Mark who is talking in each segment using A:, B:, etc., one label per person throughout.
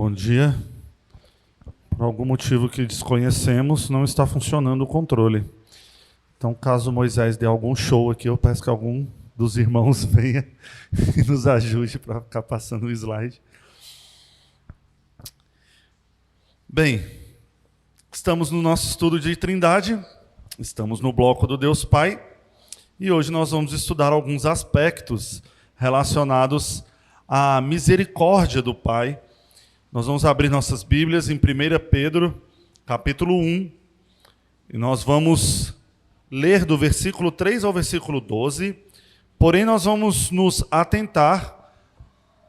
A: Bom dia. Por algum motivo que desconhecemos, não está funcionando o controle. Então, caso Moisés dê algum show aqui, eu peço que algum dos irmãos venha e nos ajude para ficar passando o slide. Bem, estamos no nosso estudo de Trindade, estamos no bloco do Deus Pai, e hoje nós vamos estudar alguns aspectos relacionados à misericórdia do Pai. Nós vamos abrir nossas Bíblias em 1 Pedro, capítulo 1, e nós vamos ler do versículo 3 ao versículo 12, porém nós vamos nos atentar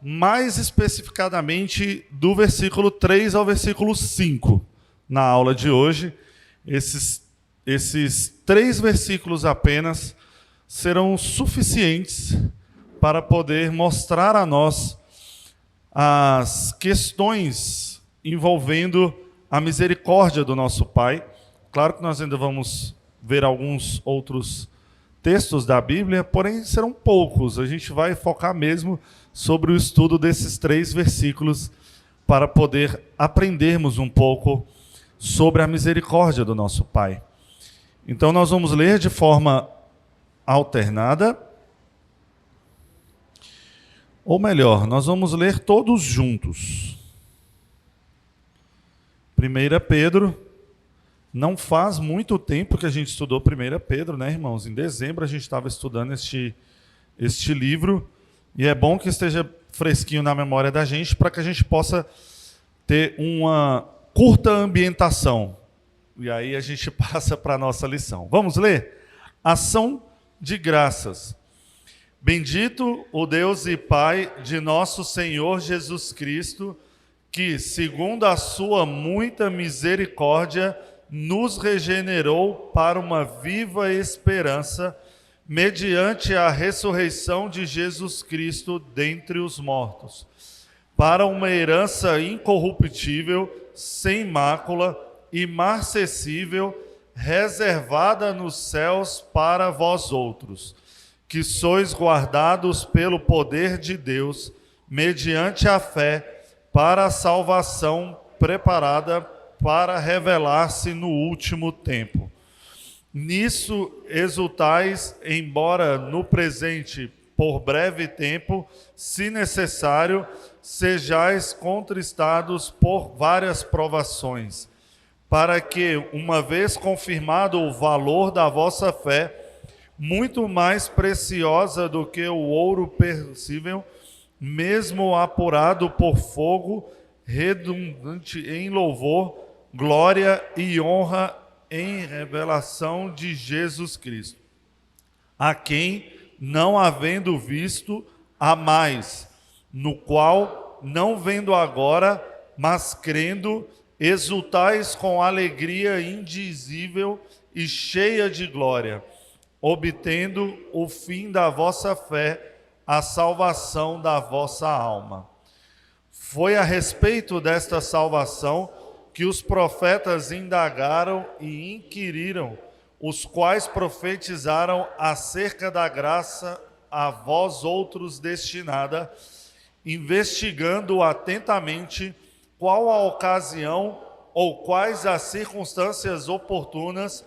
A: mais especificadamente do versículo 3 ao versículo 5 na aula de hoje. Esses 3 versículos apenas serão suficientes para poder mostrar a nós as questões envolvendo a misericórdia do nosso Pai. Claro que nós ainda vamos ver alguns outros textos da Bíblia, porém serão poucos. A gente vai focar mesmo sobre o estudo desses 3 versículos para poder aprendermos um pouco sobre a misericórdia do nosso Pai. Então nós vamos ler de forma alternada, ou melhor, nós vamos ler todos juntos. 1 Pedro, não faz muito tempo que a gente estudou 1 Pedro, né, irmãos? Em dezembro a gente estava estudando este livro, e é bom que esteja fresquinho na memória da gente, para que a gente possa ter uma curta ambientação. E aí a gente passa para a nossa lição. Vamos ler? Ação de graças. Bendito o Deus e Pai de nosso Senhor Jesus Cristo, que, segundo a sua muita misericórdia, nos regenerou para uma viva esperança, mediante a ressurreição de Jesus Cristo dentre os mortos, para uma herança incorruptível, sem mácula, imarcessível, reservada nos céus para vós outros, que sois guardados pelo poder de Deus, mediante a fé, para a salvação preparada para revelar-se no último tempo. Nisso exultais, embora no presente, por breve tempo, se necessário, sejais contristados por várias provações, para que, uma vez confirmado o valor da vossa fé, muito mais preciosa do que o ouro perecível, mesmo apurado por fogo, redundante em louvor, glória e honra em revelação de Jesus Cristo, a quem, não havendo visto, há mais, no qual, não vendo agora, mas crendo, exultais com alegria indizível e cheia de glória, obtendo o fim da vossa fé, a salvação da vossa alma. Foi a respeito desta salvação que os profetas indagaram e inquiriram, os quais profetizaram acerca da graça a vós outros destinada, investigando atentamente qual a ocasião ou quais as circunstâncias oportunas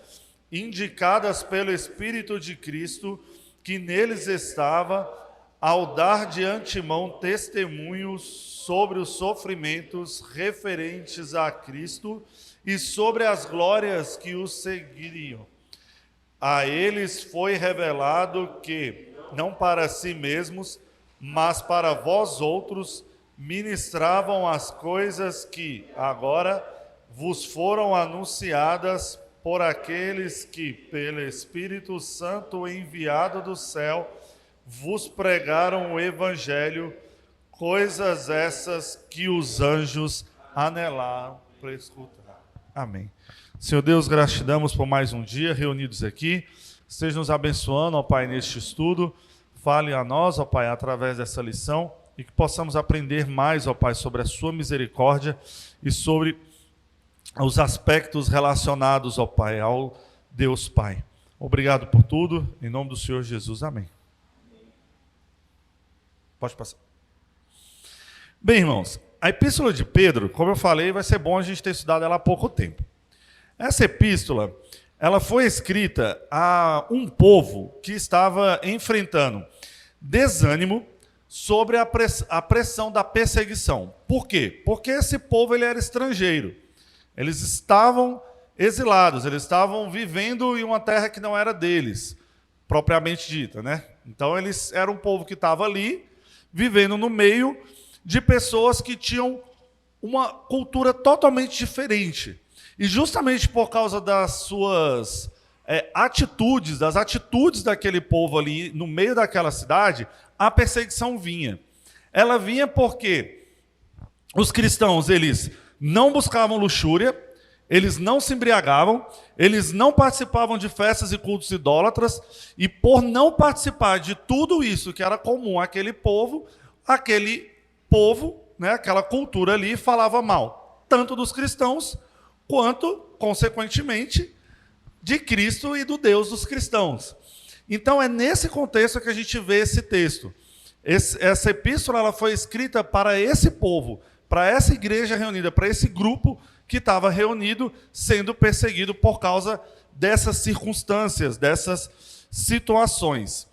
A: indicadas pelo Espírito de Cristo, que neles estava, ao dar de antemão testemunhos sobre os sofrimentos referentes a Cristo e sobre as glórias que os seguiriam. A eles foi revelado que, não para si mesmos, mas para vós outros, ministravam as coisas que agora vos foram anunciadas por aqueles que, pelo Espírito Santo enviado do céu, vos pregaram o Evangelho, coisas essas que os anjos anelaram para escutar. Amém. Senhor Deus, graças te damos por mais um dia reunidos aqui. Esteja nos abençoando, ó Pai, neste estudo. Fale a nós, ó Pai, através dessa lição, e que possamos aprender mais, ó Pai, sobre a sua misericórdia e sobre os aspectos relacionados, ó Pai, ao Deus Pai. Obrigado por tudo, em nome do Senhor Jesus. Amém. Pode passar. Bem, irmãos, a epístola de Pedro, como eu falei, vai ser bom a gente ter estudado ela há pouco tempo. Essa epístola, ela foi escrita a um povo que estava enfrentando desânimo sobre a pressão da perseguição. Por quê? Porque esse povo ele era estrangeiro. Eles estavam exilados, eles estavam vivendo em uma terra que não era deles, propriamente dita, né? Então eles eram um povo que estava ali, vivendo no meio de pessoas que tinham uma cultura totalmente diferente. E justamente por causa das suas atitudes, das atitudes daquele povo ali no meio daquela cidade, a perseguição vinha. Ela vinha porque os cristãos, eles não buscavam luxúria, eles não se embriagavam, eles não participavam de festas e cultos idólatras, e por não participar de tudo isso que era comum àquele povo, né, aquela cultura ali falava mal, tanto dos cristãos, quanto, consequentemente, de Cristo e do Deus dos cristãos. Então é nesse contexto que a gente vê esse texto. Essa epístola ela foi escrita para esse povo, para essa igreja reunida, para esse grupo que estava reunido, sendo perseguido por causa dessas circunstâncias, dessas situações.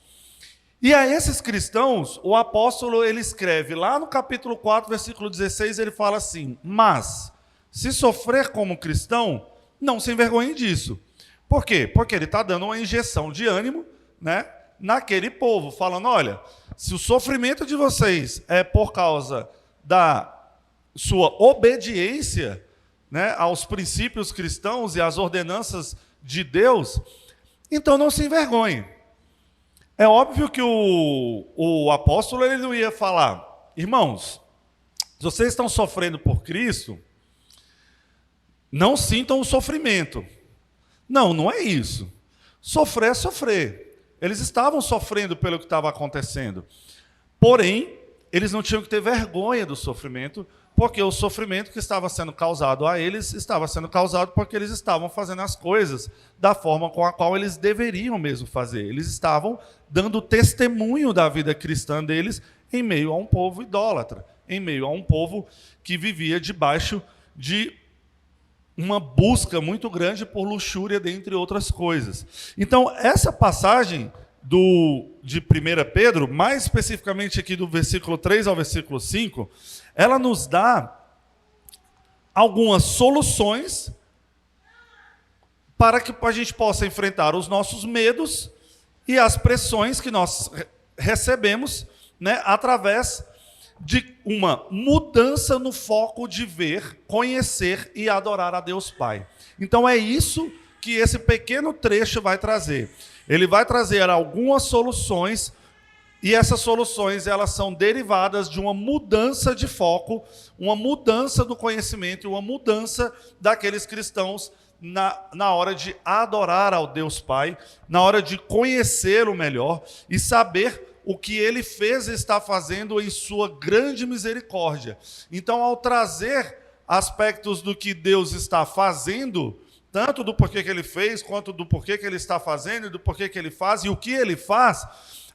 A: E a esses cristãos, o apóstolo ele escreve, lá no capítulo 4, versículo 16, ele fala assim: mas, se sofrer como cristão, não se envergonhe disso. Por quê? Porque ele está dando uma injeção de ânimo, né, naquele povo, falando, olha, se o sofrimento de vocês é por causa da sua obediência, né, aos princípios cristãos e às ordenanças de Deus, então não se envergonhe. É óbvio que o apóstolo ele não ia falar, irmãos, se vocês estão sofrendo por Cristo, não sintam o sofrimento. Não, não é isso. Sofrer é sofrer. Eles estavam sofrendo pelo que estava acontecendo. Porém, eles não tinham que ter vergonha do sofrimento, porque o sofrimento que estava sendo causado a eles estava sendo causado porque eles estavam fazendo as coisas da forma com a qual eles deveriam mesmo fazer. Eles estavam dando testemunho da vida cristã deles em meio a um povo idólatra, em meio a um povo que vivia debaixo de uma busca muito grande por luxúria, dentre outras coisas. Então, essa passagem de 1 Pedro, mais especificamente aqui do versículo 3 ao versículo 5, ela nos dá algumas soluções para que a gente possa enfrentar os nossos medos e as pressões que nós recebemos, né, através de uma mudança no foco de ver, conhecer e adorar a Deus Pai. Então é isso que esse pequeno trecho vai trazer. Ele vai trazer algumas soluções, e essas soluções elas são derivadas de uma mudança de foco, uma mudança do conhecimento, uma mudança daqueles cristãos na hora de adorar ao Deus Pai, na hora de conhecê-lo melhor e saber o que ele fez e está fazendo em sua grande misericórdia. Então, ao trazer aspectos do que Deus está fazendo, tanto do porquê que ele fez, quanto do porquê que ele está fazendo, e do porquê que ele faz, e o que ele faz,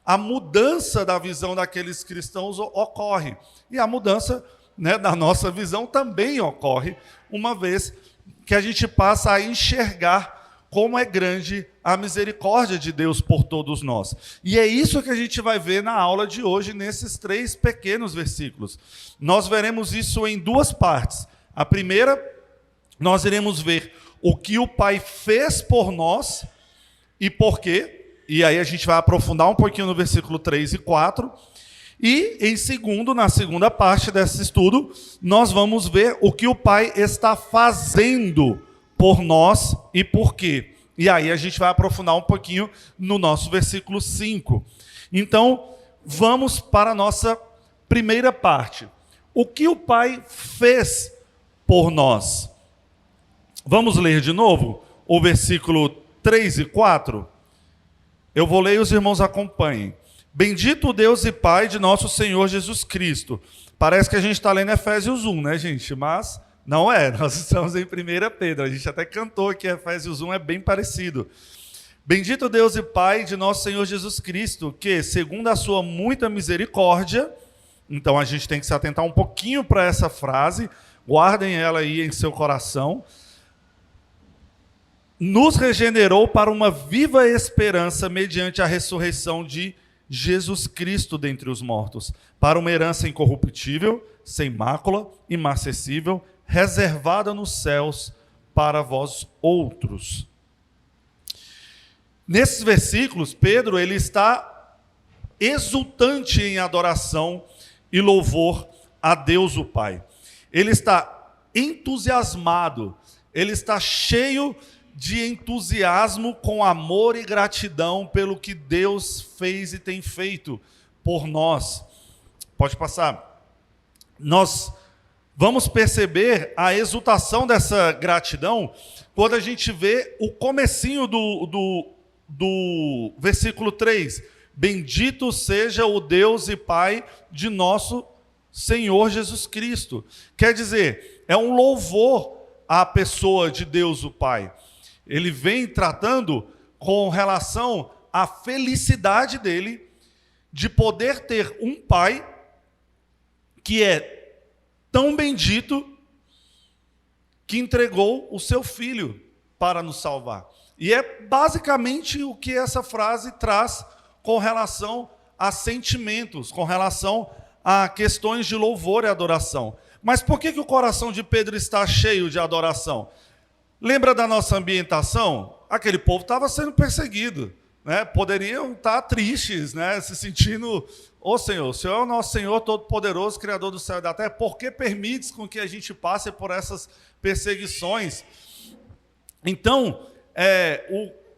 A: a mudança da visão daqueles cristãos ocorre. E a mudança, né, da nossa visão também ocorre, uma vez que a gente passa a enxergar como é grande a misericórdia de Deus por todos nós. E é isso que a gente vai ver na aula de hoje, nesses 3 pequenos versículos. Nós veremos isso em 2 partes. A primeira, nós iremos ver o que o Pai fez por nós e por quê. E aí a gente vai aprofundar um pouquinho no versículo 3 e 4. E, em segundo, na segunda parte desse estudo, nós vamos ver o que o Pai está fazendo por nós e por quê. E aí a gente vai aprofundar um pouquinho no nosso versículo 5. Então, vamos para a nossa primeira parte. O que o Pai fez por nós? Vamos ler de novo o versículo 3 e 4? Eu vou ler e os irmãos acompanhem. Bendito o Deus e Pai de nosso Senhor Jesus Cristo. Parece que a gente está lendo Efésios 1, né, gente? Mas não é, nós estamos em 1 Pedro. A gente até cantou que Efésios 1 é bem parecido. Bendito Deus e Pai de nosso Senhor Jesus Cristo, que, segundo a sua muita misericórdia, Então a gente tem que se atentar um pouquinho para essa frase, guardem ela aí em seu coração. Nos regenerou para uma viva esperança mediante a ressurreição de Jesus Cristo dentre os mortos, para uma herança incorruptível, sem mácula, imarcessível, reservada nos céus para vós outros. Nesses versículos, Pedro ele está exultante em adoração e louvor a Deus o Pai. Ele está entusiasmado, ele está cheio de entusiasmo com amor e gratidão pelo que Deus fez e tem feito por nós. Pode passar. Nós vamos perceber a exultação dessa gratidão quando a gente vê o comecinho do versículo 3. Bendito seja o Deus e Pai de nosso Senhor Jesus Cristo. Quer dizer, é um louvor à pessoa de Deus o Pai. Ele vem tratando com relação à felicidade dele de poder ter um pai que é tão bendito que entregou o seu filho para nos salvar. E é basicamente o que essa frase traz com relação a sentimentos, com relação a questões de louvor e adoração. Mas por que o coração de Pedro está cheio de adoração? Lembra da nossa ambientação? Aquele povo estava sendo perseguido, né? Poderiam estar tristes, né? Se sentindo, ô Senhor, o Senhor é o nosso Senhor Todo-Poderoso, Criador do céu e da terra, por que permites com que a gente passe por essas perseguições? Então,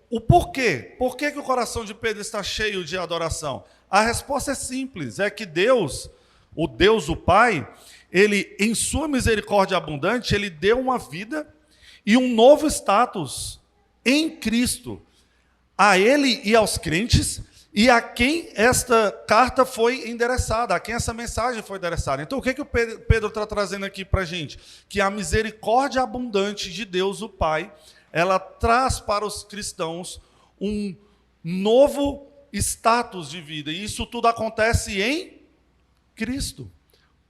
A: o porquê? Por que o coração de Pedro está cheio de adoração? A resposta é simples, é que Deus, o Pai, ele, em sua misericórdia abundante, ele deu uma vida e um novo status em Cristo, a ele e aos crentes, e a quem esta carta foi endereçada, a quem essa mensagem foi endereçada. Então, o que o Pedro está trazendo aqui para a gente? Que a misericórdia abundante de Deus, o Pai, ela traz para os cristãos um novo status de vida, e isso tudo acontece em Cristo,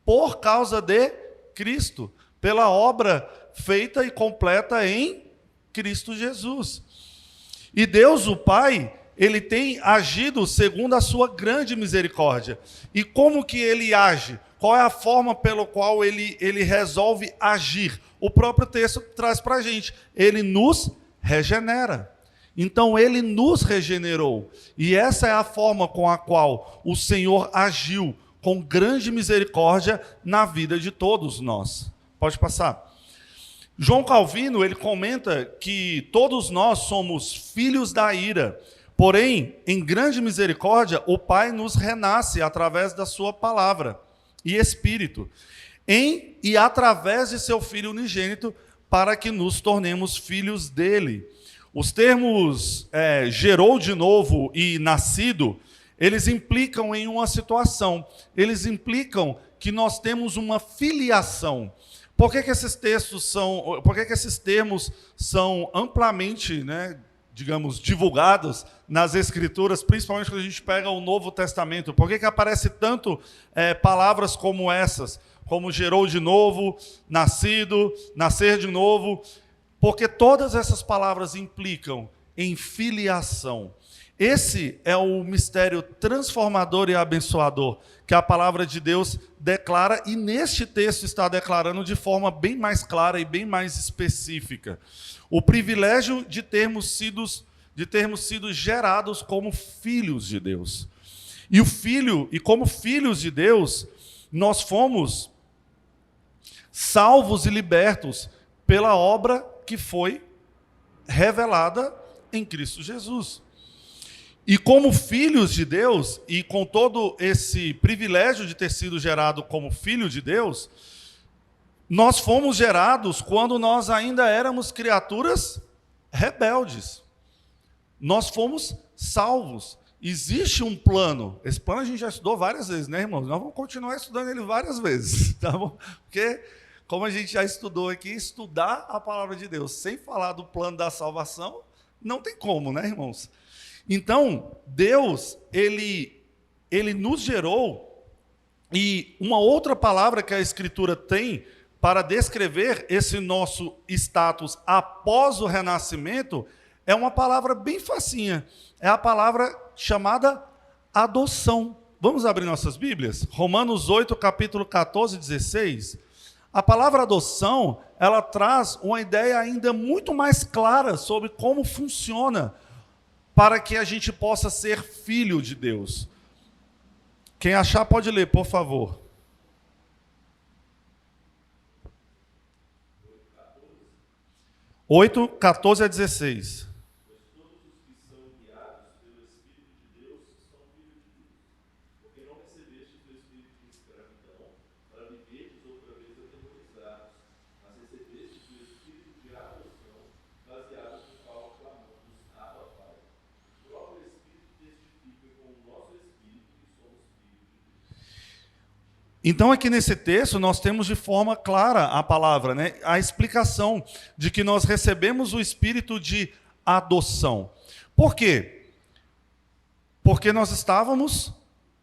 A: por causa de Cristo, pela obra feita e completa em Cristo Jesus. E Deus, o Pai, ele tem agido segundo a sua grande misericórdia. E como que ele age? Qual é a forma pela qual ele resolve agir? O próprio texto traz para a gente. Ele nos regenera. Então, ele nos regenerou. E essa é a forma com a qual o Senhor agiu com grande misericórdia na vida de todos nós. Pode passar. João Calvino, ele comenta que todos nós somos filhos da ira, porém, em grande misericórdia, o Pai nos renasce através da sua palavra e Espírito, em e através de seu Filho unigênito, para que nos tornemos filhos dele. Os termos gerou de novo e nascido, eles implicam em uma situação, eles implicam que nós temos uma filiação. Por que esses termos são amplamente, digamos, divulgados nas Escrituras, principalmente quando a gente pega o Novo Testamento? Por que aparece tanto palavras como essas, como gerou de novo, nascido, nascer de novo? Porque todas essas palavras implicam em filiação. Esse é o mistério transformador e abençoador que a palavra de Deus declara, e neste texto está declarando de forma bem mais clara e bem mais específica. O privilégio de termos sido gerados como filhos de Deus. E como filhos de Deus, nós fomos salvos e libertos pela obra que foi revelada em Cristo Jesus. E como filhos de Deus, e com todo esse privilégio de ter sido gerado como filho de Deus, nós fomos gerados quando nós ainda éramos criaturas rebeldes. Nós fomos salvos. Existe um plano. Esse plano a gente já estudou várias vezes, né, irmãos? Nós vamos continuar estudando ele várias vezes, tá bom? Porque, como a gente já estudou aqui, estudar a palavra de Deus sem falar do plano da salvação, não tem como, né, irmãos? Então, Deus, ele nos gerou E uma outra palavra que a Escritura tem para descrever esse nosso status após o renascimento é uma palavra bem facinha. É a palavra chamada adoção. Vamos abrir nossas Bíblias? Romanos 8, capítulo 14 e 16. A palavra adoção, ela traz uma ideia ainda muito mais clara sobre como funciona para que a gente possa ser filho de Deus. Quem achar pode ler, por favor. 8, 14 a 16. Então, aqui nesse texto, nós temos de forma clara a palavra, né? A explicação de que nós recebemos o espírito de adoção. Por quê? Porque nós estávamos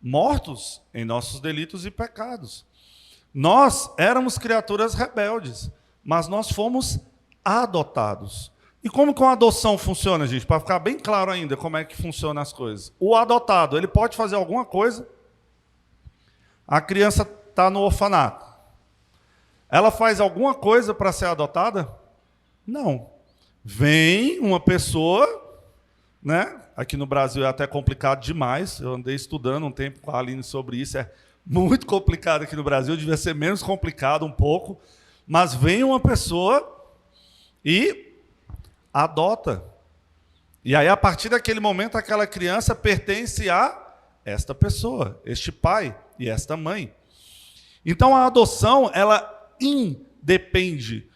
A: mortos em nossos delitos e pecados. Nós éramos criaturas rebeldes, mas nós fomos adotados. E como que uma adoção funciona, gente? Para ficar bem claro ainda como é que funcionam as coisas. O adotado, ele pode fazer alguma coisa. A criança está no orfanato. Ela faz alguma coisa para ser adotada? Não. Vem uma pessoa, né? Aqui no Brasil é até complicado demais. Eu andei estudando um tempo com a Aline sobre isso. É muito complicado aqui no Brasil. Devia ser menos complicado um pouco. Mas vem uma pessoa e adota. E aí, a partir daquele momento, aquela criança pertence a esta pessoa, este pai e esta mãe. Então, a adoção, ela independe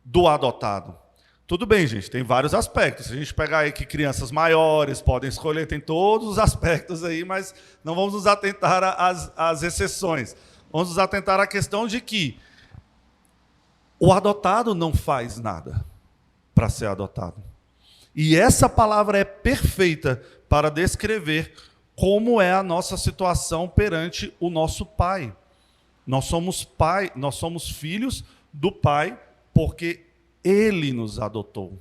A: do adotado. Tudo bem, gente, tem vários aspectos. Se a gente pegar aí que crianças maiores podem escolher, tem todos os aspectos aí, mas não vamos nos atentar às exceções. Vamos nos atentar à questão de que o adotado não faz nada para ser adotado. E essa palavra é perfeita para descrever como é a nossa situação perante o nosso Pai. Nós somos pai, nós somos filhos do Pai, porque Ele nos adotou.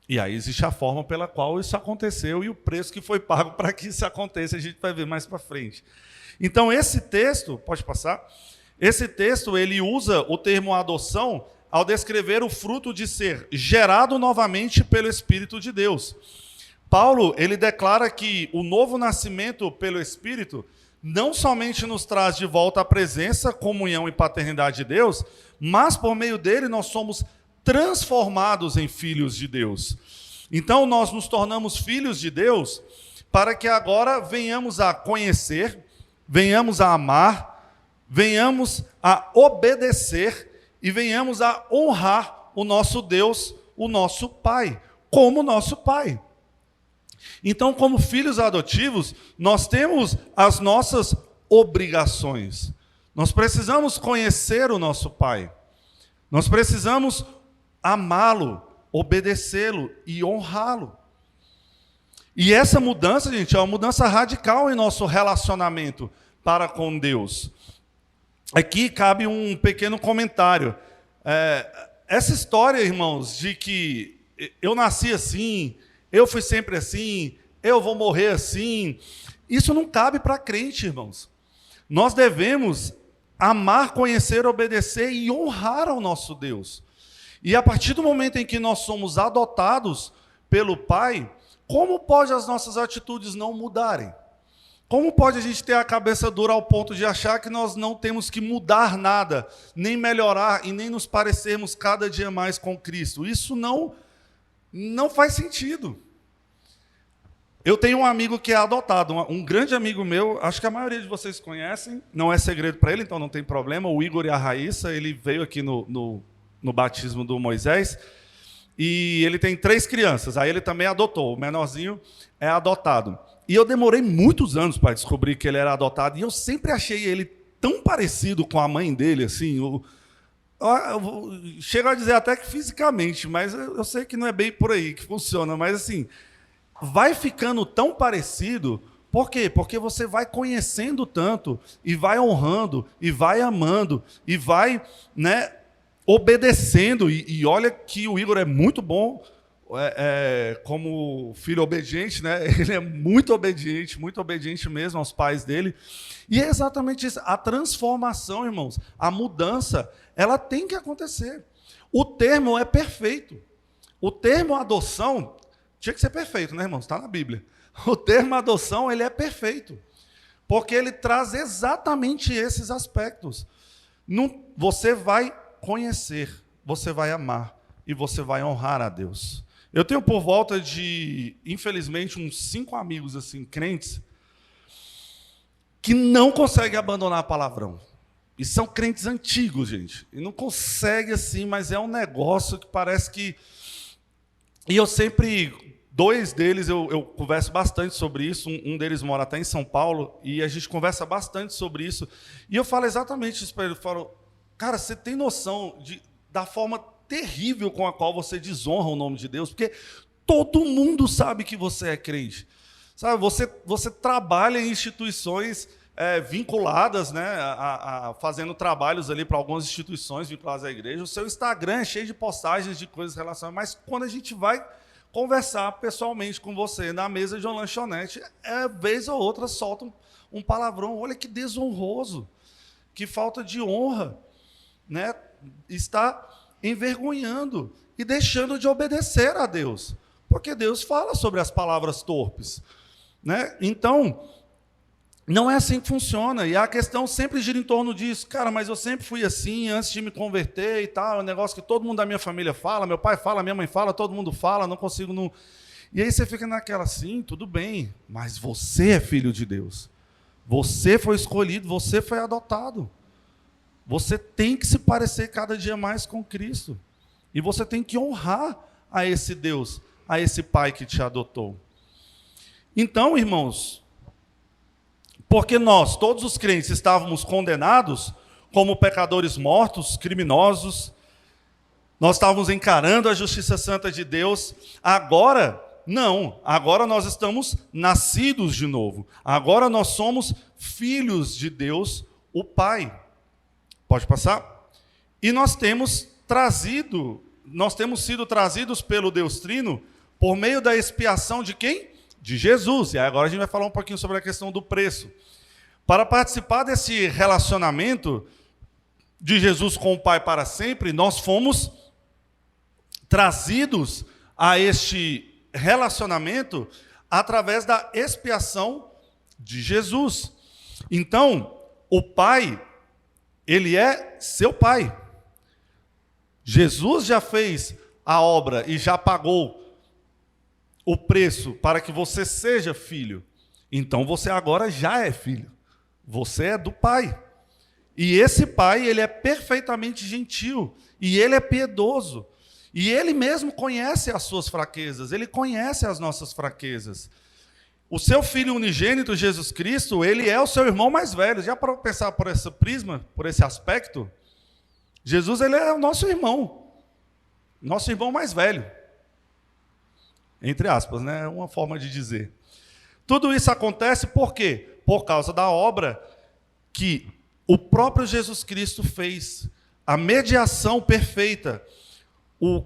A: E aí existe a forma pela qual isso aconteceu e o preço que foi pago para que isso aconteça, a gente vai ver mais para frente. Então esse texto, pode passar? Esse texto, ele usa o termo adoção ao descrever o fruto de ser gerado novamente pelo Espírito de Deus. Paulo, ele declara que o novo nascimento pelo Espírito não somente nos traz de volta a presença, comunhão e paternidade de Deus, mas por meio dele nós somos transformados em filhos de Deus. Então nós nos tornamos filhos de Deus para que agora venhamos a conhecer, venhamos a amar, venhamos a obedecer e venhamos a honrar o nosso Deus, o nosso Pai, como nosso Pai. Então, como filhos adotivos, nós temos as nossas obrigações. Nós precisamos conhecer o nosso Pai. Nós precisamos amá-lo, obedecê-lo e honrá-lo. E essa mudança, gente, é uma mudança radical em nosso relacionamento para com Deus. Aqui cabe um pequeno comentário. Essa história, irmãos, de que eu nasci assim, eu fui sempre assim, eu vou morrer assim, isso não cabe para crente, irmãos. Nós devemos amar, conhecer, obedecer e honrar ao nosso Deus. E a partir do momento em que nós somos adotados pelo Pai, como pode as nossas atitudes não mudarem? Como pode a gente ter a cabeça dura ao ponto de achar que nós não temos que mudar nada, nem melhorar e nem nos parecermos cada dia mais com Cristo? Isso não faz sentido. Eu tenho um amigo que é adotado, um grande amigo meu, acho que a maioria de vocês conhecem, não é segredo para ele, então não tem problema, o Igor e a Raíssa, ele veio aqui no batismo do Moisés, e ele tem 3 crianças, aí ele também adotou, o menorzinho é adotado. E eu demorei muitos anos para descobrir que ele era adotado, e eu sempre achei ele tão parecido com a mãe dele, assim, eu chego a dizer até que fisicamente, mas eu sei que não é bem por aí que funciona, mas assim, vai ficando tão parecido Por quê? Porque você vai conhecendo tanto, e vai honrando, e vai amando, e vai, né, obedecendo. E olha que o Igor é muito bom como filho obediente, né? Ele é muito obediente mesmo aos pais dele. E é exatamente isso. A transformação, irmãos, a mudança, ela tem que acontecer. O termo é perfeito. O termo adoção tinha que ser perfeito, né, irmãos? Está na Bíblia. O termo adoção, ele é perfeito. Porque ele traz exatamente esses aspectos. Você vai conhecer, você vai amar e você vai honrar a Deus. Eu tenho por volta de, infelizmente, uns 5 amigos assim, crentes, que não conseguem abandonar palavrão. E são crentes antigos, gente. E não conseguem assim, mas é um negócio que parece que... E eu sempre... 2 deles eu converso bastante sobre isso. Um deles mora até em São Paulo, e a gente conversa bastante sobre isso. E eu falo exatamente isso para ele. Eu falo, cara, você tem noção da forma terrível com a qual você desonra o nome de Deus? Porque todo mundo sabe que você é crente. Sabe, você trabalha em instituições vinculadas, né, fazendo trabalhos ali para algumas instituições vinculadas à igreja. O seu Instagram é cheio de postagens de coisas relacionadas, mas quando a gente vai conversar pessoalmente com você na mesa de uma lanchonete, vez ou outra solta um palavrão. Olha que desonroso, que falta de honra, né? Está envergonhando e deixando de obedecer a Deus, porque Deus fala sobre as palavras torpes, né? Então, não é assim que funciona, e a questão sempre gira em torno disso. Cara, mas eu sempre fui assim, antes de me converter e tal, é um negócio que todo mundo da minha família fala, meu pai fala, minha mãe fala, todo mundo fala, não consigo não... E aí você fica naquela assim, tudo bem, mas você é filho de Deus, você foi escolhido, você foi adotado, você tem que se parecer cada dia mais com Cristo, e você tem que honrar a esse Deus, a esse Pai que te adotou. Então, irmãos, porque nós, todos os crentes, estávamos condenados como pecadores mortos, criminosos, nós estávamos encarando a justiça santa de Deus. Agora, não, agora nós estamos nascidos de novo. Agora nós somos filhos de Deus, o Pai. Pode passar? E nós temos sido trazidos pelo Deus Trino por meio da expiação de quem? De Jesus. E agora a gente vai falar um pouquinho sobre a questão do preço. Para participar desse relacionamento de Jesus com o Pai para sempre, nós fomos trazidos a este relacionamento através da expiação de Jesus. Então, o Pai, ele é seu Pai. Jesus já fez a obra e já pagou o preço para que você seja filho. Então você agora já é filho. Você é do Pai. E esse Pai, ele é perfeitamente gentil. E ele é piedoso. E ele mesmo conhece as suas fraquezas. Ele conhece as nossas fraquezas. O seu Filho unigênito, Jesus Cristo, ele é o seu irmão mais velho. Já para pensar por esse prisma, por esse aspecto? Jesus, ele é o nosso irmão. Nosso irmão mais velho. Entre aspas, né? É uma forma de dizer. Tudo isso acontece por quê? Por causa da obra que o próprio Jesus Cristo fez. A mediação perfeita. O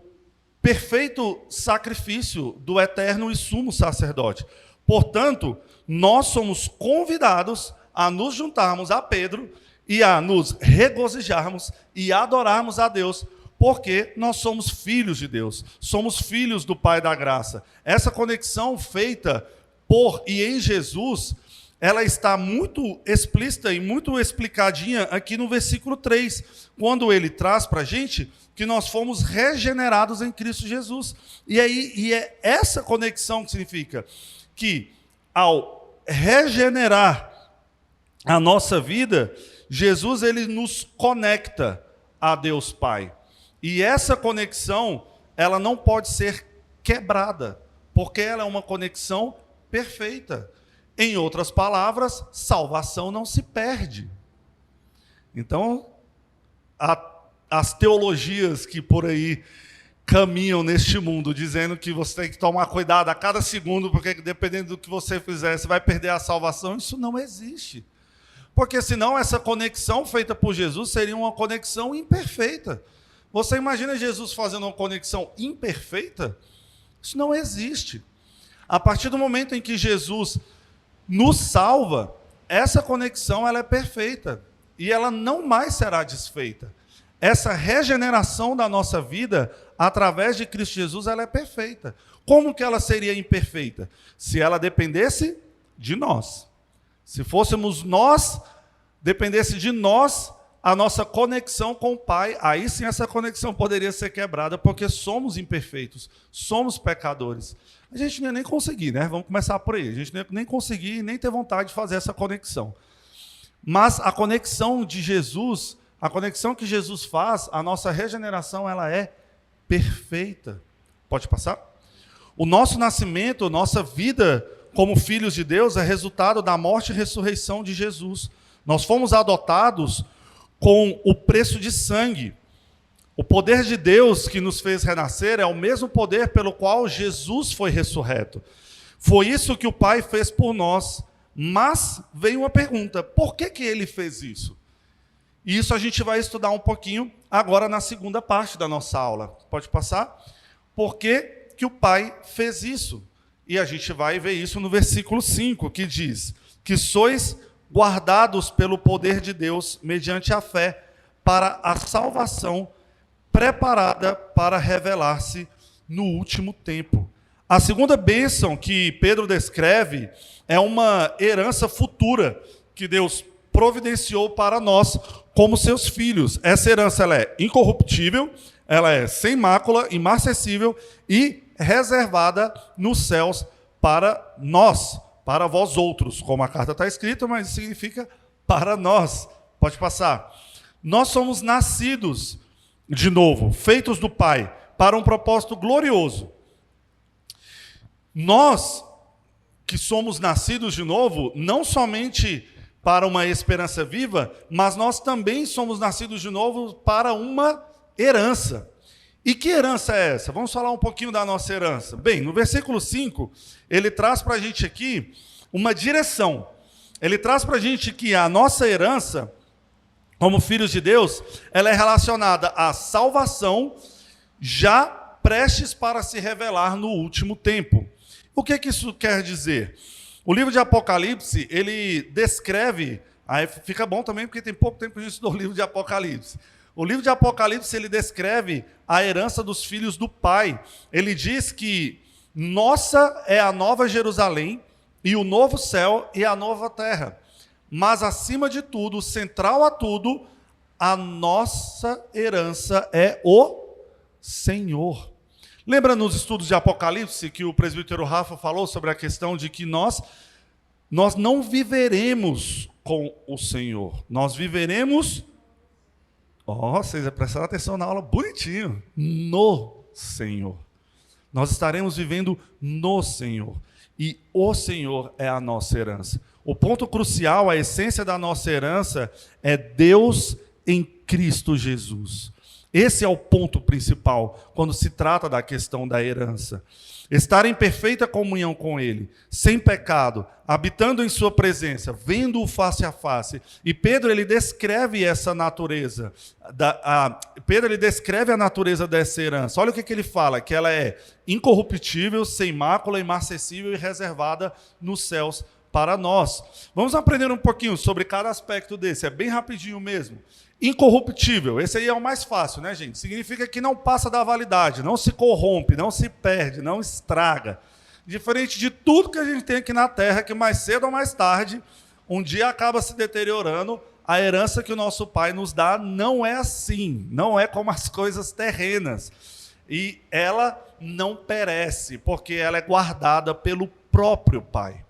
A: perfeito sacrifício do eterno e sumo sacerdote. Portanto, nós somos convidados a nos juntarmos a Pedro e a nos regozijarmos e adorarmos a Deus, porque nós somos filhos de Deus, somos filhos do Pai da graça. Essa conexão feita por e em Jesus, ela está muito explícita e muito explicadinha aqui no versículo 3, quando ele traz para a gente que nós fomos regenerados em Cristo Jesus. E é essa conexão que significa que, ao regenerar a nossa vida, Jesus ele nos conecta a Deus Pai. E essa conexão, ela não pode ser quebrada, porque ela é uma conexão perfeita. Em outras palavras, salvação não se perde. Então, as teologias que por aí caminham neste mundo, dizendo que você tem que tomar cuidado a cada segundo, porque dependendo do que você fizer, você vai perder a salvação. Isso não existe. Porque senão essa conexão feita por Jesus seria uma conexão imperfeita. Você imagina Jesus fazendo uma conexão imperfeita? Isso não existe. A partir do momento em que Jesus nos salva, essa conexão ela é perfeita e ela não mais será desfeita. Essa regeneração da nossa vida, através de Cristo Jesus, ela é perfeita. Como que ela seria imperfeita? Se ela dependesse de nós. Se fôssemos nós, dependesse de nós, a nossa conexão com o Pai, aí sim essa conexão poderia ser quebrada, porque somos imperfeitos, somos pecadores. A gente não ia nem conseguir, né? Vamos começar por aí. A gente não ia nem conseguir, nem ter vontade de fazer essa conexão. Mas a conexão de Jesus, a conexão que Jesus faz, a nossa regeneração, ela é perfeita. Pode passar? O nosso nascimento, nossa vida como filhos de Deus é resultado da morte e ressurreição de Jesus. Nós fomos adotados com o preço de sangue. O poder de Deus que nos fez renascer é o mesmo poder pelo qual Jesus foi ressurreto. Foi isso que o Pai fez por nós. Mas veio uma pergunta: por que ele fez isso? E isso a gente vai estudar um pouquinho agora na segunda parte da nossa aula. Pode passar? Por que o Pai fez isso? E a gente vai ver isso no versículo 5, que diz que sois guardados pelo poder de Deus mediante a fé para a salvação preparada para revelar-se no último tempo. A segunda bênção que Pedro descreve é uma herança futura que Deus providenciou para nós como seus filhos. Essa herança ela é incorruptível, ela é sem mácula, imarcessível e reservada nos céus para nós, para vós outros, como a carta está escrita, mas significa para nós. Pode passar. Nós somos nascidos de novo, feitos do Pai, para um propósito glorioso. Nós, que somos nascidos de novo, não somente para uma esperança viva, mas nós também somos nascidos de novo para uma herança. E que herança é essa? Vamos falar um pouquinho da nossa herança. Bem, no versículo 5, ele traz para a gente aqui uma direção. Ele traz para a gente que a nossa herança, como filhos de Deus, ela é relacionada à salvação já prestes para se revelar no último tempo. O que isso quer dizer? O livro de Apocalipse, ele descreve, aí fica bom também porque tem pouco tempo que a gente estudou o livro de Apocalipse. O livro de Apocalipse, ele descreve a herança dos filhos do Pai. Ele diz que nossa é a nova Jerusalém e o novo céu e a nova terra. Mas, acima de tudo, central a tudo, a nossa herança é o Senhor. Lembra nos estudos de Apocalipse que o presbítero Rafa falou sobre a questão de que nós não viveremos com o Senhor. Nós viveremos, vocês prestaram atenção na aula, bonitinho, no Senhor. Nós estaremos vivendo no Senhor. E o Senhor é a nossa herança. O ponto crucial, a essência da nossa herança é Deus em Cristo Jesus. Esse é o ponto principal quando se trata da questão da herança. Estar em perfeita comunhão com Ele, sem pecado, habitando em sua presença, vendo-o face a face. E Pedro, ele descreve essa natureza. Pedro, ele descreve a natureza dessa herança. Olha o que ele fala, que ela é incorruptível, sem mácula, imarcessível e reservada nos céus para nós. Vamos aprender um pouquinho sobre cada aspecto desse, é bem rapidinho mesmo. Incorruptível, esse aí é o mais fácil, né, gente? Significa que não passa da validade, não se corrompe, não se perde, não estraga. Diferente de tudo que a gente tem aqui na Terra, que mais cedo ou mais tarde, um dia acaba se deteriorando, a herança que o nosso Pai nos dá não é assim, não é como as coisas terrenas. E ela não perece, porque ela é guardada pelo próprio Pai.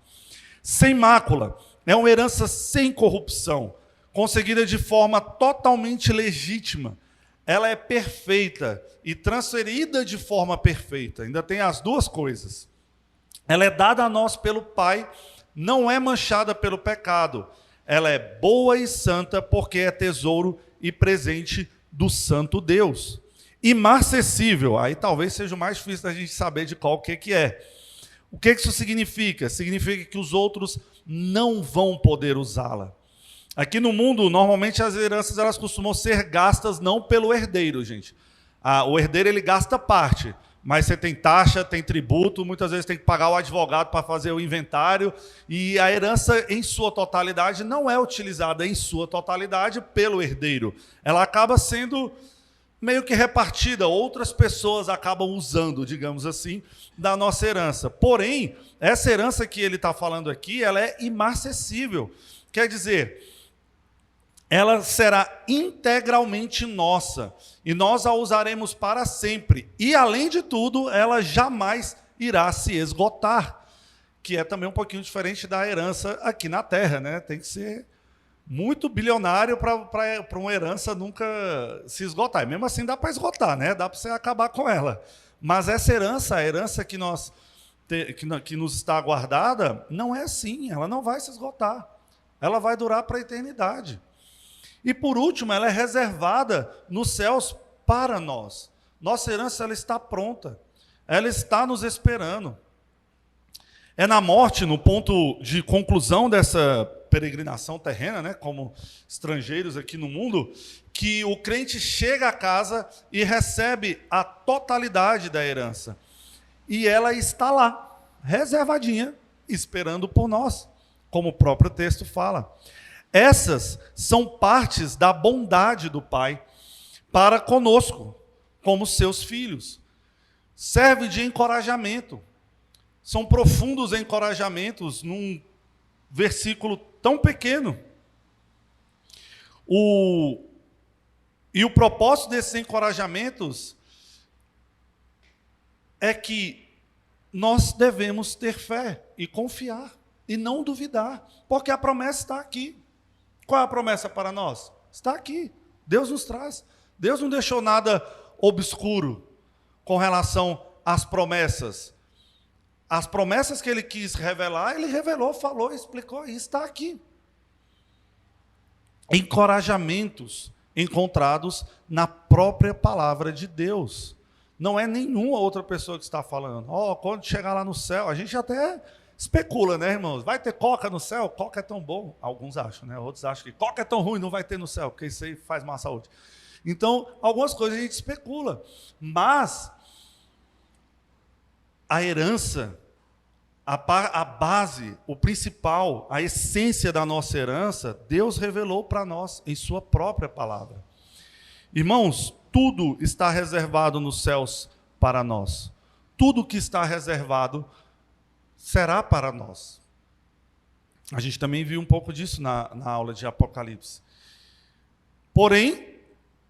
A: Sem mácula, é uma herança sem corrupção, conseguida de forma totalmente legítima. Ela é perfeita e transferida de forma perfeita. Ainda tem as duas coisas. Ela é dada a nós pelo Pai, não é manchada pelo pecado. Ela é boa e santa porque é tesouro e presente do Santo Deus. Imarcessível, aí talvez seja o mais difícil da gente saber de qual que é. O que isso significa? Significa que os outros não vão poder usá-la. Aqui no mundo, normalmente as heranças elas costumam ser gastas não pelo herdeiro, gente. O herdeiro ele gasta parte, mas você tem taxa, tem tributo, muitas vezes tem que pagar o advogado para fazer o inventário, e a herança em sua totalidade não é utilizada em sua totalidade pelo herdeiro. Ela acaba sendo meio que repartida, outras pessoas acabam usando, digamos assim, da nossa herança. Porém, essa herança que ele está falando aqui, ela é imarcessível. Quer dizer, ela será integralmente nossa, e nós a usaremos para sempre. E, além de tudo, ela jamais irá se esgotar, que é também um pouquinho diferente da herança aqui na Terra, né? Tem que ser muito bilionário para uma herança nunca se esgotar. E mesmo assim dá para esgotar, né? Dá para você acabar com ela. Mas essa herança, a herança que nos está guardada, não é assim, ela não vai se esgotar. Ela vai durar para a eternidade. E por último, ela é reservada nos céus para nós. Nossa herança ela está pronta. Ela está nos esperando. É na morte, no ponto de conclusão dessa peregrinação terrena, né, como estrangeiros aqui no mundo, que o crente chega a casa e recebe a totalidade da herança. E ela está lá, reservadinha, esperando por nós, como o próprio texto fala. Essas são partes da bondade do Pai para conosco, como seus filhos. Serve de encorajamento. São profundos encorajamentos num versículo tão pequeno. E o propósito desses encorajamentos é que nós devemos ter fé e confiar e não duvidar, porque a promessa está aqui. Qual é a promessa para nós? Está aqui. Deus nos traz. Deus não deixou nada obscuro com relação às promessas. As promessas que ele quis revelar, ele revelou, falou, explicou, e está aqui. Encorajamentos encontrados na própria palavra de Deus. Não é nenhuma outra pessoa que está falando. Quando chegar lá no céu, a gente até especula, né, irmãos? Vai ter coca no céu? Coca é tão bom. Alguns acham, né? Outros acham que coca é tão ruim, não vai ter no céu, porque isso aí faz má saúde. Então, algumas coisas a gente especula. Mas a herança, a base, o principal, a essência da nossa herança, Deus revelou para nós em sua própria palavra. Irmãos, tudo está reservado nos céus para nós. Tudo que está reservado será para nós. A gente também viu um pouco disso na aula de Apocalipse. Porém,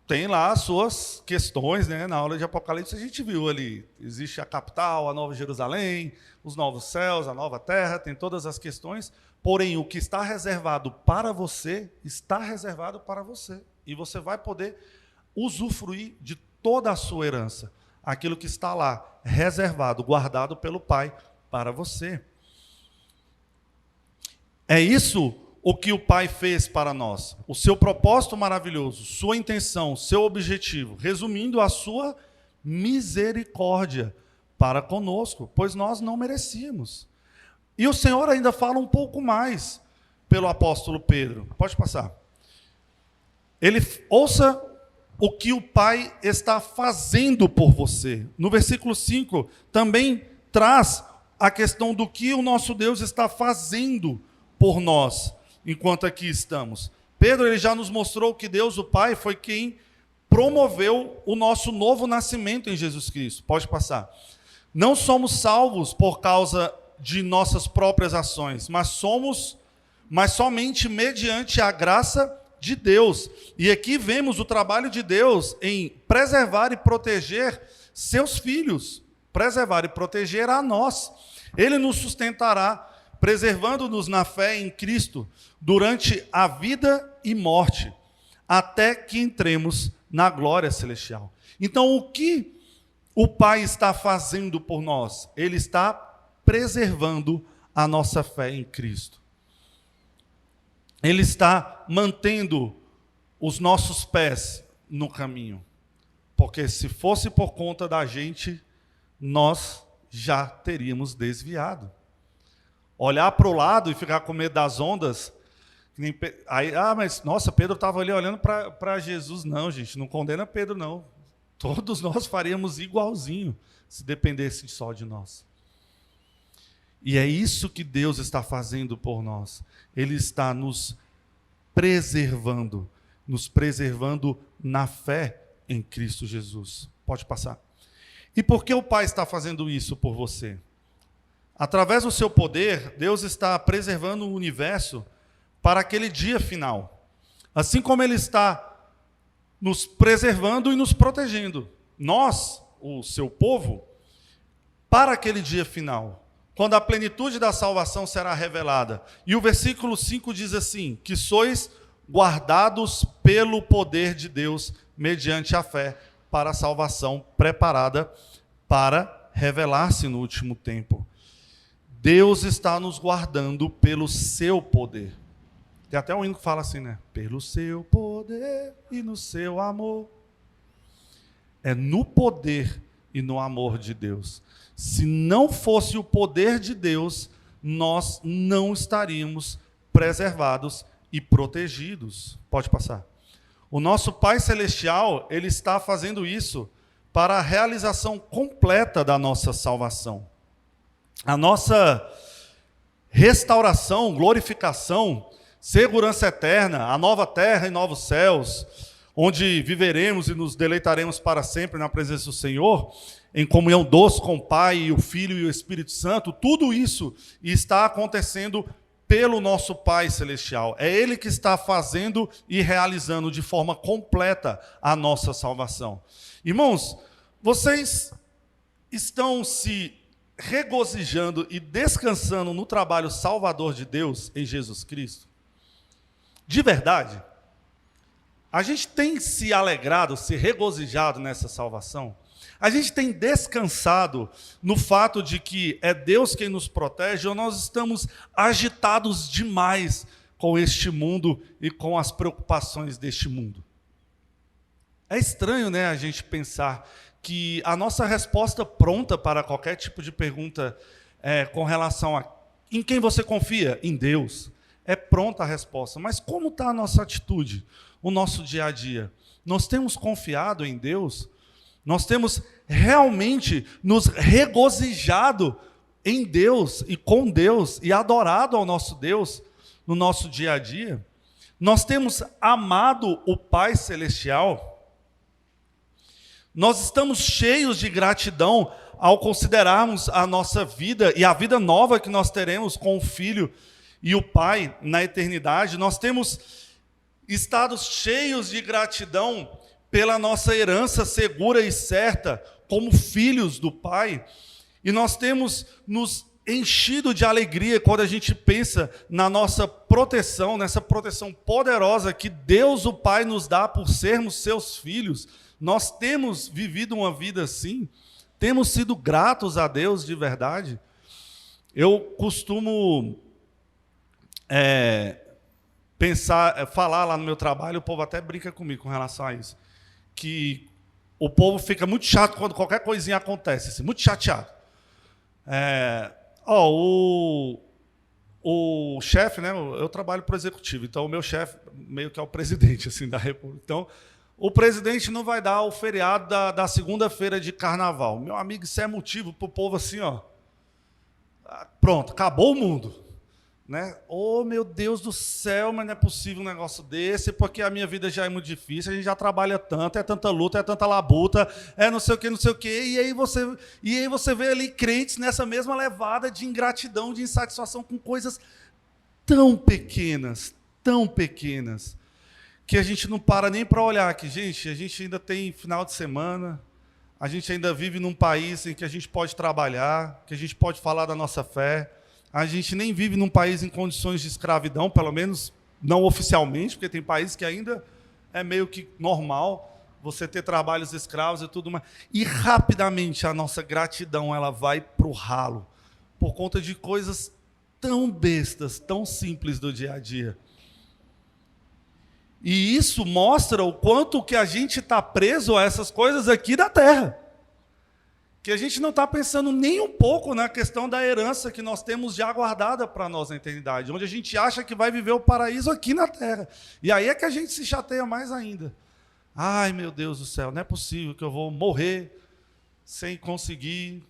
A: tem lá as suas questões, né? Na aula de Apocalipse a gente viu ali, existe a capital, a Nova Jerusalém, os novos céus, a nova terra, tem todas as questões, porém o que está reservado para você, está reservado para você. E você vai poder usufruir de toda a sua herança, aquilo que está lá, reservado, guardado pelo Pai para você. É isso o que o Pai fez para nós. O seu propósito maravilhoso, sua intenção, seu objetivo, resumindo a sua misericórdia para conosco, pois nós não merecíamos. E o Senhor ainda fala um pouco mais pelo apóstolo Pedro. Pode passar. Ele ouça o que o Pai está fazendo por você. No versículo 5 também traz a questão do que o nosso Deus está fazendo por nós, enquanto aqui estamos. Pedro ele já nos mostrou que Deus, o Pai, foi quem promoveu o nosso novo nascimento em Jesus Cristo. Pode passar. Não somos salvos por causa de nossas próprias ações, mas somente mediante a graça de Deus. E aqui vemos o trabalho de Deus em preservar e proteger seus filhos, preservar e proteger a nós. Ele nos sustentará, preservando-nos na fé em Cristo durante a vida e morte, até que entremos na glória celestial. Então, o que o Pai está fazendo por nós? Ele está preservando a nossa fé em Cristo. Ele está mantendo os nossos pés no caminho. Porque se fosse por conta da gente, nós já teríamos desviado. Olhar para o lado e ficar com medo das ondas. Aí, mas nossa, Pedro estava ali olhando para Jesus. Não, gente, não condena Pedro, não. Todos nós faríamos igualzinho se dependesse só de nós. E é isso que Deus está fazendo por nós. Ele está nos preservando na fé em Cristo Jesus. Pode passar. E por que o Pai está fazendo isso por você? Através do seu poder, Deus está preservando o universo para aquele dia final. Assim como Ele está nos preservando e nos protegendo. Nós, o seu povo, para aquele dia final, quando a plenitude da salvação será revelada. E o versículo 5 diz assim, que sois guardados pelo poder de Deus, mediante a fé, para a salvação preparada para revelar-se no último tempo. Deus está nos guardando pelo seu poder. Tem até um hino que fala assim, né? Pelo seu poder e no seu amor. É no poder e no amor de Deus. Se não fosse o poder de Deus, nós não estaríamos preservados e protegidos. Pode passar. O nosso Pai Celestial, Ele está fazendo isso para a realização completa da nossa salvação. A nossa restauração, glorificação, segurança eterna, a nova terra e novos céus, onde viveremos e nos deleitaremos para sempre na presença do Senhor, em comunhão doce com o Pai, e o Filho e o Espírito Santo, tudo isso está acontecendo pelo nosso Pai Celestial. É Ele que está fazendo e realizando de forma completa a nossa salvação. Irmãos, vocês estão se regozijando e descansando no trabalho salvador de Deus em Jesus Cristo? De verdade? A gente tem se alegrado, se regozijado nessa salvação? A gente tem descansado no fato de que é Deus quem nos protege, ou nós estamos agitados demais com este mundo e com as preocupações deste mundo? É estranho, né, a gente pensar que a nossa resposta pronta para qualquer tipo de pergunta com relação a em quem você confia? Em Deus. É pronta a resposta. Mas como está a nossa atitude, o nosso dia a dia? Nós temos confiado em Deus? Nós temos realmente nos regozijado em Deus e com Deus e adorado ao nosso Deus no nosso dia a dia? Nós temos amado o Pai Celestial? Nós estamos cheios de gratidão ao considerarmos a nossa vida e a vida nova que nós teremos com o Filho e o Pai na eternidade. Nós temos estado cheios de gratidão pela nossa herança segura e certa como filhos do Pai. E nós temos nos enchido de alegria quando a gente pensa na nossa proteção, nessa proteção poderosa que Deus o Pai nos dá por sermos seus filhos. Nós temos vivido uma vida assim? Temos sido gratos a Deus de verdade? Eu costumo falar lá no meu trabalho, o povo até brinca comigo com relação a isso, que o povo fica muito chato quando qualquer coisinha acontece, assim, muito chateado. O chefe, né, eu trabalho para o executivo, então o meu chefe meio que é o presidente assim, da República. Então, o presidente não vai dar o feriado da segunda-feira de carnaval. Meu amigo, isso é motivo para o povo assim, ó. Pronto, acabou o mundo. Né? Oh, meu Deus do céu, mas não é possível um negócio desse, porque a minha vida já é muito difícil, a gente já trabalha tanto, é tanta luta, é tanta labuta, é não sei o quê, e aí você vê ali crentes nessa mesma levada de ingratidão, de insatisfação com coisas tão pequenas, que a gente não para nem para olhar que, gente, a gente ainda tem final de semana, a gente ainda vive num país em que a gente pode trabalhar, que a gente pode falar da nossa fé. A gente nem vive num país em condições de escravidão, pelo menos não oficialmente, porque tem países que ainda é meio que normal você ter trabalhos escravos e tudo mais. E rapidamente a nossa gratidão ela vai para o ralo, por conta de coisas tão bestas, tão simples do dia a dia. E isso mostra o quanto que a gente está preso a essas coisas aqui da terra. Que a gente não está pensando nem um pouco na questão da herança que nós temos já guardada para nós na eternidade, onde a gente acha que vai viver o paraíso aqui na terra. E aí é que a gente se chateia mais ainda. Ai, meu Deus do céu, não é possível que eu vou morrer sem conseguir,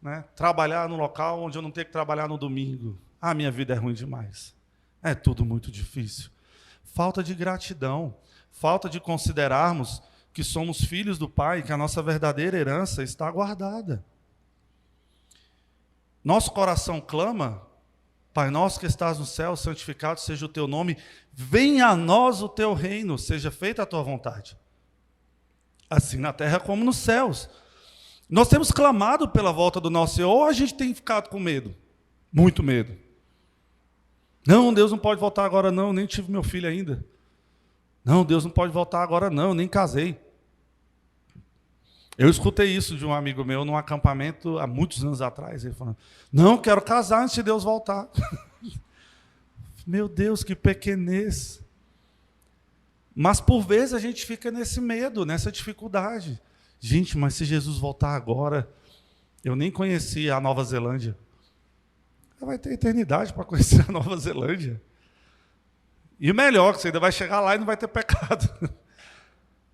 A: né, trabalhar no local onde eu não tenho que trabalhar no domingo. Ah, minha vida é ruim demais. É tudo muito difícil. Falta de gratidão, falta de considerarmos que somos filhos do Pai, que a nossa verdadeira herança está guardada. Nosso coração clama: Pai nosso que estás no céu, santificado seja o teu nome, venha a nós o teu reino, seja feita a tua vontade. Assim na terra como nos céus. Nós temos clamado pela volta do nosso Senhor, ou a gente tem ficado com medo? Muito medo. Não, Deus não pode voltar agora não, nem tive meu filho ainda. Não, Deus não pode voltar agora não, nem casei. Eu escutei isso de um amigo meu num acampamento há muitos anos atrás. Ele falando: não, quero casar antes de Deus voltar. Meu Deus, que pequenez. Mas por vezes a gente fica nesse medo, nessa dificuldade. Gente, mas se Jesus voltar agora, eu nem conheci a Nova Zelândia. Vai ter eternidade para conhecer a Nova Zelândia. E o melhor, que você ainda vai chegar lá e não vai ter pecado.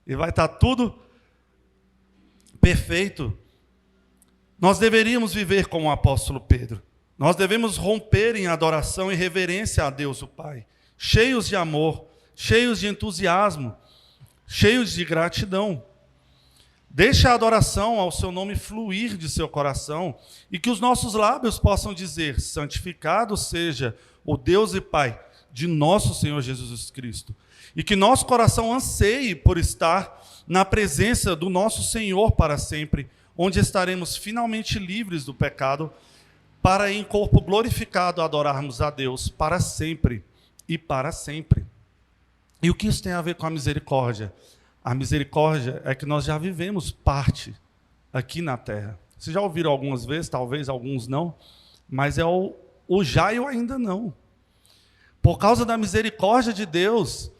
A: E vai estar tudo perfeito. Nós deveríamos viver como o apóstolo Pedro. Nós devemos romper em adoração e reverência a Deus o Pai, cheios de amor, cheios de entusiasmo, cheios de gratidão. Deixe a adoração ao seu nome fluir de seu coração e que os nossos lábios possam dizer: santificado seja o Deus e Pai de nosso Senhor Jesus Cristo. E que nosso coração anseie por estar na presença do nosso Senhor para sempre, onde estaremos finalmente livres do pecado, para em corpo glorificado adorarmos a Deus para sempre e para sempre. E o que isso tem a ver com a misericórdia? A misericórdia é que nós já vivemos parte aqui na terra. Vocês já ouviram algumas vezes, talvez alguns não, mas é o já e o ainda não. Por causa da misericórdia de Deus,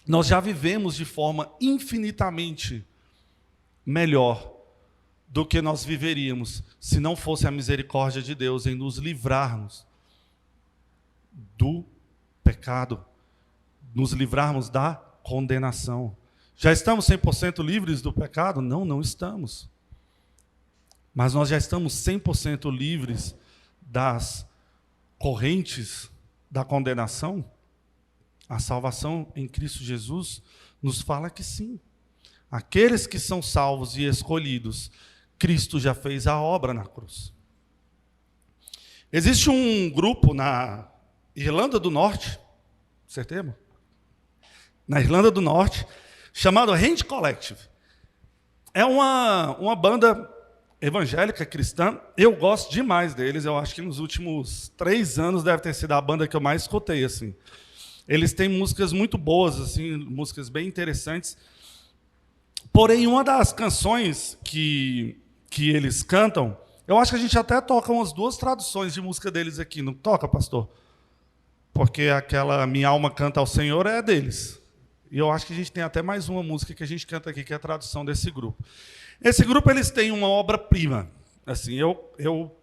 A: nós já vivemos de forma infinitamente melhor do que nós viveríamos se não fosse a misericórdia de Deus em nos livrarmos do pecado, nos livrarmos da condenação. Já estamos 100% livres do pecado? Não, não estamos. Mas nós já estamos 100% livres das correntes da condenação? A salvação em Cristo Jesus nos fala que sim. Aqueles que são salvos e escolhidos, Cristo já fez a obra na cruz. Existe um grupo na Irlanda do Norte, certeza? Na Irlanda do Norte, chamado Hand Collective. É uma banda evangélica cristã. Eu gosto demais deles. Eu acho que nos últimos 3 anos deve ter sido a banda que eu mais escutei, assim. Eles têm músicas muito boas, assim, músicas bem interessantes. Porém, uma das canções que eles cantam, eu acho que a gente até toca umas 2 traduções de música deles aqui. Não toca, pastor? Porque aquela Minha Alma Canta ao Senhor é deles. E eu acho que a gente tem até mais uma música que a gente canta aqui, que é a tradução desse grupo. Esse grupo, eles têm uma obra-prima. Assim, eu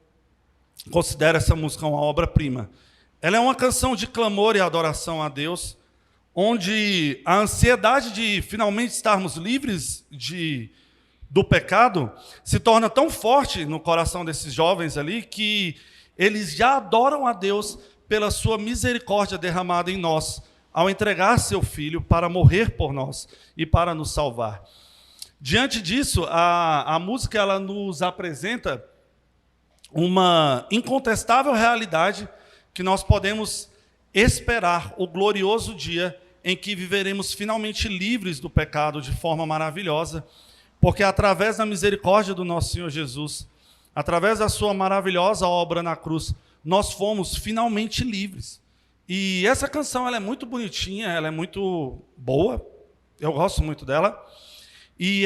A: considero essa música uma obra-prima. Ela é uma canção de clamor e adoração a Deus, onde a ansiedade de finalmente estarmos livres do pecado se torna tão forte no coração desses jovens ali, que eles já adoram a Deus pela sua misericórdia derramada em nós, ao entregar seu Filho para morrer por nós e para nos salvar. Diante disso, a música ela nos apresenta uma incontestável realidade que nós podemos esperar o glorioso dia em que viveremos finalmente livres do pecado de forma maravilhosa, porque através da misericórdia do nosso Senhor Jesus, através da sua maravilhosa obra na cruz, nós fomos finalmente livres. E essa canção ela é muito bonitinha, ela é muito boa, eu gosto muito dela, e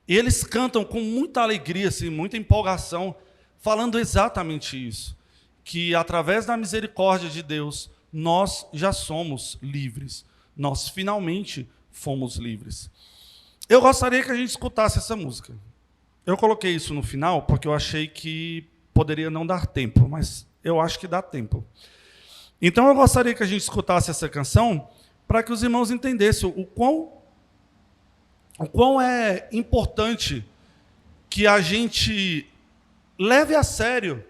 A: eles cantam com muita alegria, assim, muita empolgação, falando exatamente isso, que através da misericórdia de Deus, nós já somos livres. Nós finalmente fomos livres. Eu gostaria que a gente escutasse essa música. Eu coloquei isso no final porque eu achei que poderia não dar tempo, mas eu acho que dá tempo. Então eu gostaria que a gente escutasse essa canção para que os irmãos entendessem o quão é importante que a gente leve a sério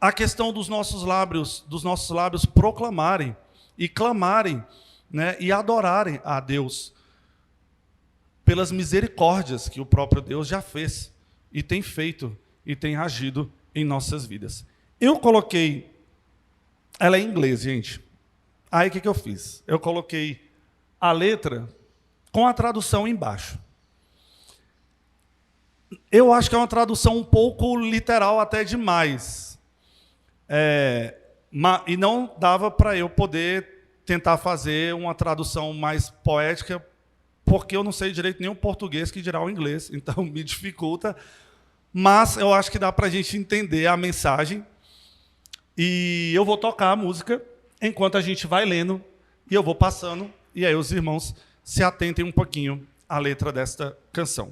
A: a questão dos nossos lábios proclamarem e clamarem, né, e adorarem a Deus pelas misericórdias que o próprio Deus já fez e tem feito e tem agido em nossas vidas. Eu coloquei, ela é em inglês, gente. Aí o que eu fiz? Eu coloquei a letra com a tradução embaixo. Eu acho que é uma tradução um pouco literal até demais. E não dava para eu poder tentar fazer uma tradução mais poética, porque eu não sei direito nem o português, que dirá o inglês, então me dificulta. Mas eu acho que dá para a gente entender a mensagem. E eu vou tocar a música enquanto a gente vai lendo, e eu vou passando, e aí os irmãos se atentem um pouquinho à letra desta canção.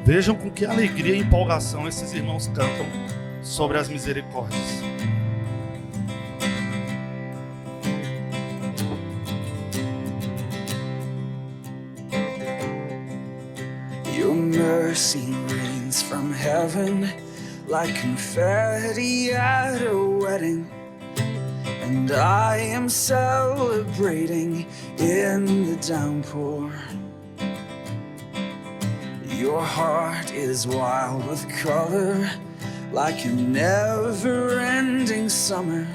A: Vejam com que alegria e empolgação esses irmãos cantam sobre as misericórdias.
B: Your mercy rains from heaven like confetti at a wedding, and I am celebrating in the downpour. Your heart is wild with color, like a never-ending summer.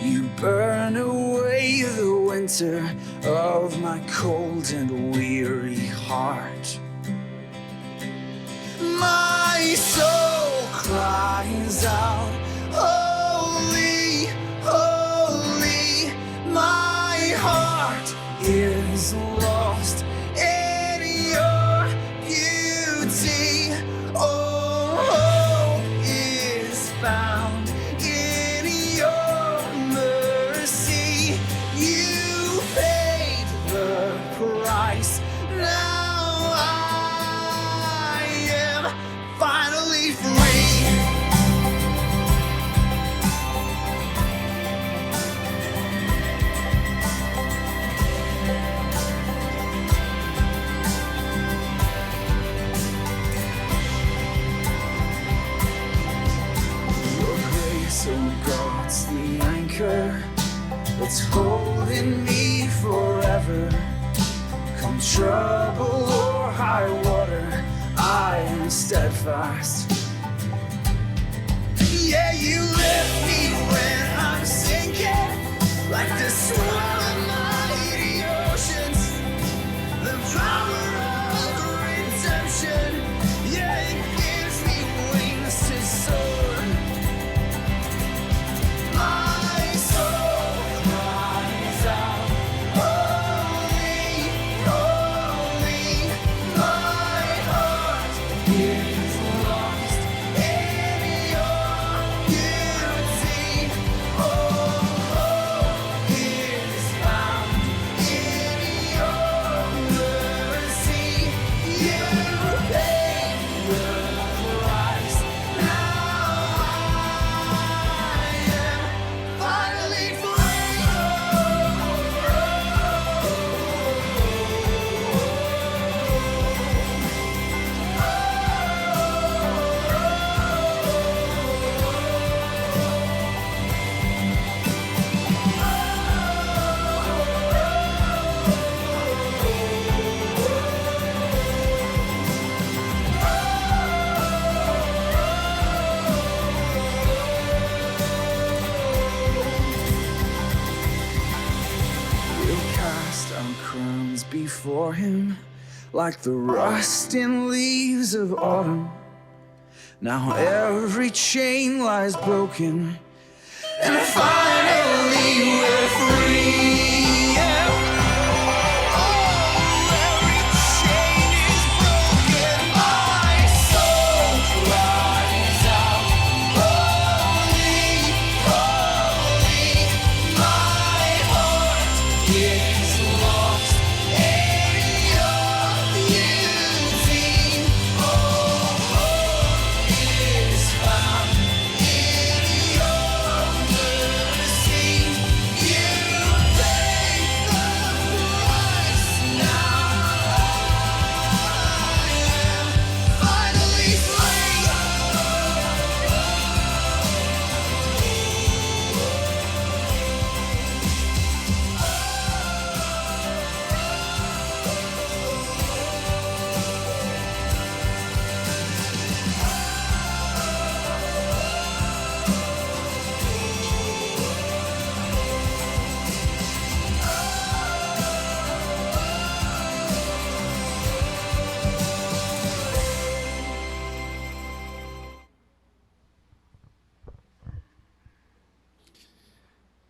B: You burn away the winter of my cold and weary heart. My soul cries out, holy, holy. My heart is lost in your beauty. Oh, hope is found in your mercy. You paid the price. Now I am finally free. Your grace, oh God's the anchor that's holding me forever. Come trouble or high water, I am steadfast. Yeah, you lift me when I'm sinking, like the swell of mighty oceans. The power of redemption, yeah, it gives me wings to soar. My soul cries out, holy, holy. My heart is lost in your beauty. Oh, is before him like the rusting leaves of autumn. Now every chain lies broken, and finally we're free. Yeah. Oh, every chain is broken. My soul cries out, holy, holy. My heart is lost in your beauty. Oh, is found in your mercy. You paid the price. Now I am finally free.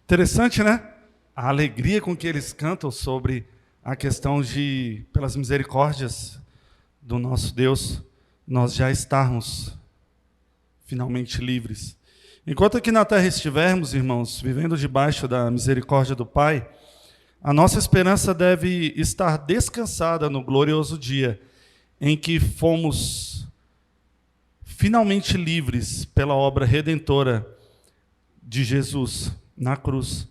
A: Interessante, né? A alegria com que eles cantam sobre a questão de, pelas misericórdias do nosso Deus, nós já estarmos finalmente livres. Enquanto aqui na terra estivermos, irmãos, vivendo debaixo da misericórdia do Pai, a nossa esperança deve estar descansada no glorioso dia em que fomos finalmente livres pela obra redentora de Jesus na cruz.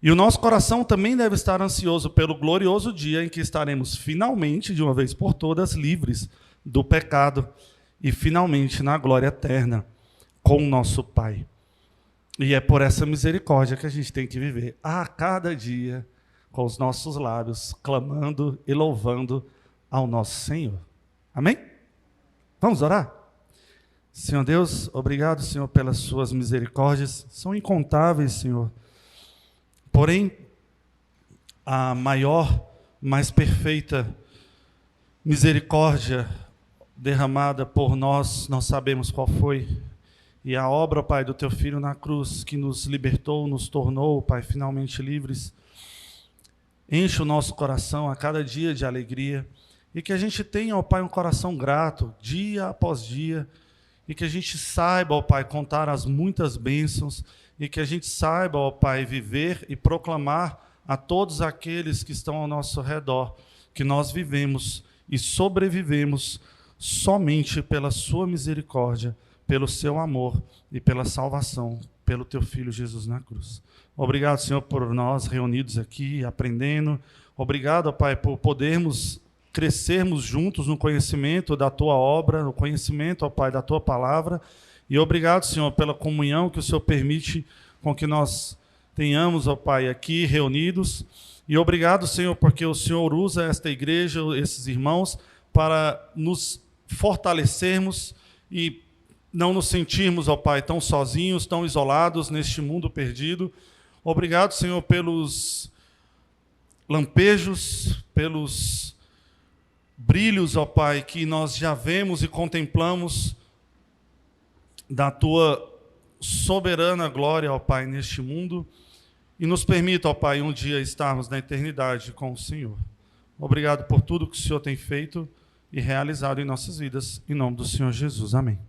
A: E o nosso coração também deve estar ansioso pelo glorioso dia em que estaremos finalmente, de uma vez por todas, livres do pecado e finalmente na glória eterna com o nosso Pai. E é por essa misericórdia que a gente tem que viver a cada dia com os nossos lábios, clamando e louvando ao nosso Senhor. Amém? Vamos orar? Senhor Deus, obrigado, Senhor, pelas suas misericórdias. São incontáveis, Senhor. Porém, a maior, mais perfeita misericórdia derramada por nós sabemos qual foi. E a obra, Pai, do Teu Filho na cruz, que nos libertou, nos tornou, Pai, finalmente livres. Enche o nosso coração a cada dia de alegria. E que a gente tenha, ó Pai, um coração grato, dia após dia. E que a gente saiba, ó Pai, contar as muitas bênçãos, e que a gente saiba, ó Pai, viver e proclamar a todos aqueles que estão ao nosso redor, que nós vivemos e sobrevivemos somente pela sua misericórdia, pelo seu amor e pela salvação, pelo Teu Filho Jesus na cruz. Obrigado, Senhor, por nós reunidos aqui, aprendendo. Obrigado, ó Pai, por podermos crescermos juntos no conhecimento da Tua obra, no conhecimento, ó Pai, da Tua palavra. E obrigado, Senhor, pela comunhão que o Senhor permite com que nós tenhamos, ó Pai, aqui reunidos. E obrigado, Senhor, porque o Senhor usa esta igreja, esses irmãos, para nos fortalecermos e não nos sentirmos, ó Pai, tão sozinhos, tão isolados neste mundo perdido. Obrigado, Senhor, pelos lampejos, pelos brilhos, ó Pai, que nós já vemos e contemplamos da Tua soberana glória, ó Pai, neste mundo, e nos permita, ó Pai, um dia estarmos na eternidade com o Senhor. Obrigado por tudo que o Senhor tem feito e realizado em nossas vidas, em nome do Senhor Jesus. Amém.